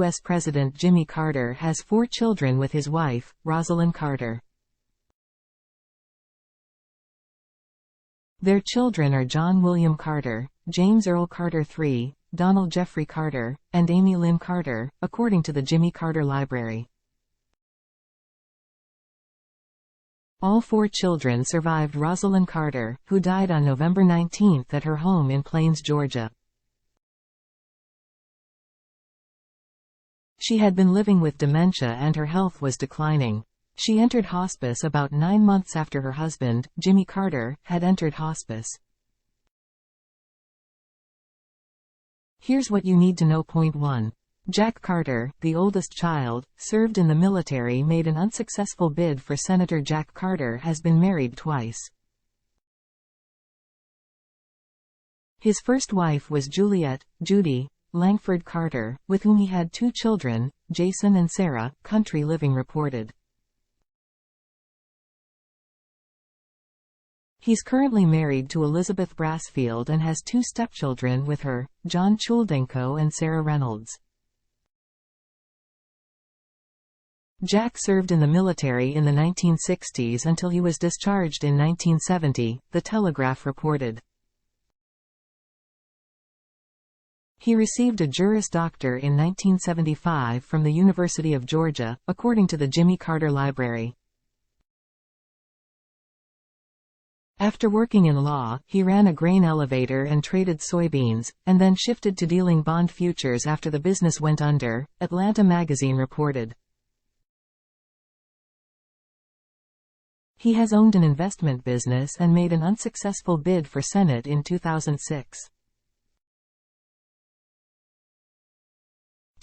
U.S. President Jimmy Carter has 4 children with his wife, Rosalynn Carter. Their children are John William Carter, James Earl Carter III, Donnel Jeffrey Carter, and Amy Lynn Carter, according to the Jimmy Carter Library. All 4 children survived Rosalynn Carter, who died on November 19 at her home in Plains, Georgia. She had been living with dementia and her health was declining. She entered hospice about 9 months after her husband, Jimmy Carter, had entered hospice. Here's what you need to know. Point 1. Jack Carter, the oldest child, served in the military, made an unsuccessful bid for Senator. Jack Carter has been married twice. His first wife was Judy Langford Carter, with whom he had 2 children, Jason and Sarah, Country Living reported. He's currently married to Elizabeth Brassfield and has 2 stepchildren with her, John Chuldenko and Sarah Reynolds. Jack served in the military in the 1960s until he was discharged in 1970, The Telegraph reported. He received a Juris Doctor in 1975 from the University of Georgia, according to the Jimmy Carter Library. After working in law, he ran a grain elevator and traded soybeans, and then shifted to dealing bond futures after the business went under, Atlanta Magazine reported. He has owned an investment business and made an unsuccessful bid for Senate in 2006.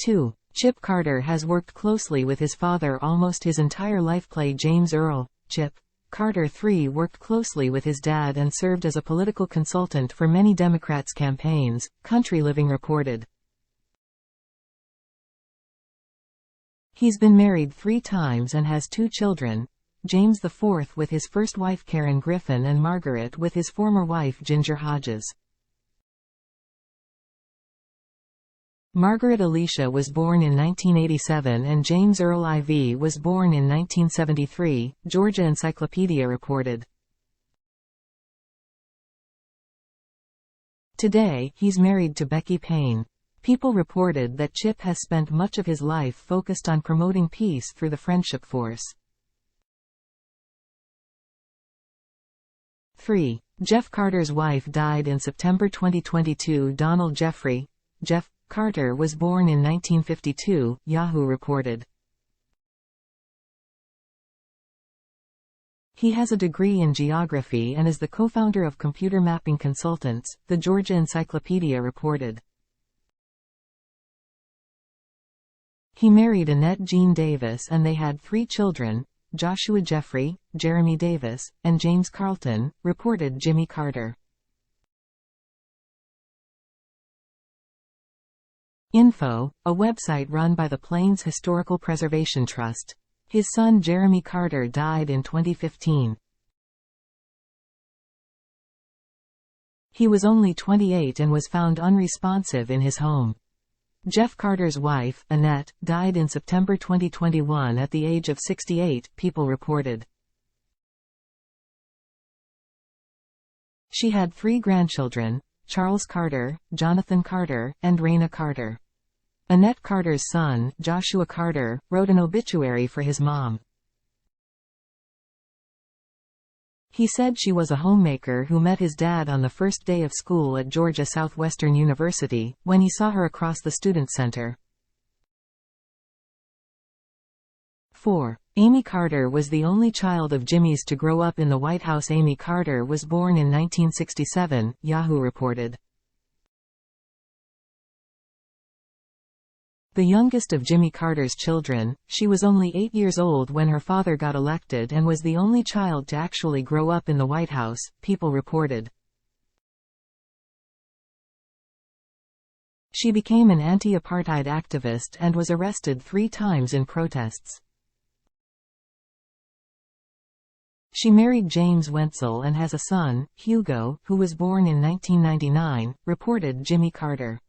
2. Chip Carter has worked closely with his father almost his entire life. Play James Earl, Chip Carter III worked closely with his dad and served as a political consultant for many Democrats' campaigns, Country Living reported. He's been married 3 times and has 2 children, James IV with his first wife Karen Griffin and Margaret with his former wife Ginger Hodges. Margaret Alicia was born in 1987 and James Earl IV was born in 1973, Georgia Encyclopedia reported. Today, he's married to Becky Payne. People reported that Chip has spent much of his life focused on promoting peace through the Friendship Force. 3. Jeff Carter's wife died in September 2022. Donnel Jeffrey Carter was born in 1952, Yahoo reported. He has a degree in geography and is the co-founder of Computer Mapping Consultants, the Georgia Encyclopedia reported. He married Annette Jean Davis and they had 3 children, Joshua Jeffrey, Jeremy Davis, and James Carlton, reported Jimmy Carter. Info, a website run by the Plains Historical Preservation Trust. His son Jeremy Carter died in 2015. He was only 28 and was found unresponsive in his home. Jeff Carter's wife, Annette, died in September 2021 at the age of 68, People reported. She had 3 grandchildren, Charles Carter, Jonathan Carter, and Raina Carter. Annette Carter's son, Joshua Carter, wrote an obituary for his mom. He said she was a homemaker who met his dad on the first day of school at Georgia Southwestern University, when he saw her across the student center. 4. Amy Carter was the only child of Jimmy's to grow up in the White House. Amy Carter was born in 1967, Yahoo reported. The youngest of Jimmy Carter's children, she was only 8 years old when her father got elected and was the only child to actually grow up in the White House, People reported. She became an anti-apartheid activist and was arrested 3 times in protests. She married James Wenzel and has a son, Hugo, who was born in 1999, reported Jimmy Carter.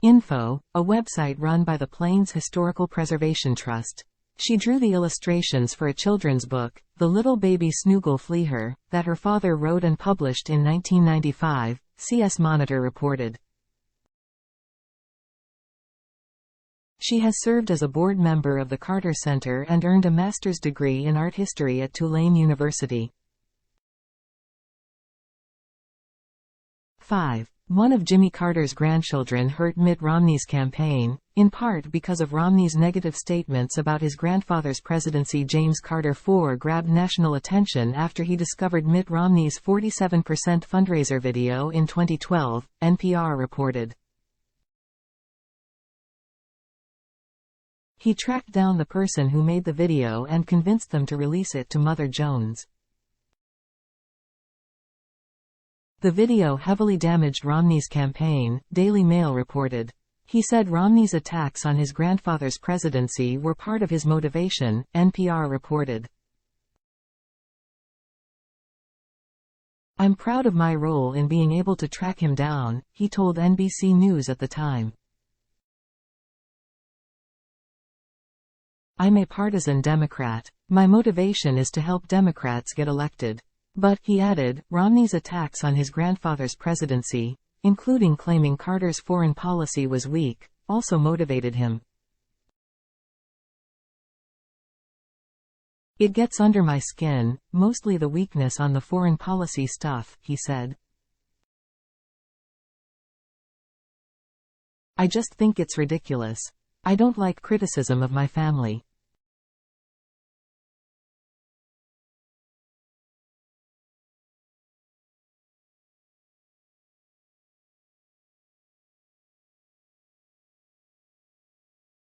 Info, a website run by the Plains Historical Preservation Trust. She drew the illustrations for a children's book, The Little Baby Snoogle Fleer, that her father wrote and published in 1995, CS Monitor reported. She has served as a board member of the Carter Center and earned a master's degree in art history at Tulane University. 5. One of Jimmy Carter's grandchildren hurt Mitt Romney's campaign, in part because of Romney's negative statements about his grandfather's presidency. James Carter IV grabbed national attention after he discovered Mitt Romney's 47% fundraiser video in 2012, NPR reported. He tracked down the person who made the video and convinced them to release it to Mother Jones. The video heavily damaged Romney's campaign, Daily Mail reported. He said Romney's attacks on his grandfather's presidency were part of his motivation, NPR reported. "I'm proud of my role in being able to track him down," he told NBC News at the time. "I'm a partisan Democrat. My motivation is to help Democrats get elected. But," he added, Romney's attacks on his grandfather's presidency, including claiming Carter's foreign policy was weak, also motivated him. "It gets under my skin, mostly the weakness on the foreign policy stuff," he said. "I just think it's ridiculous. I don't like criticism of my family.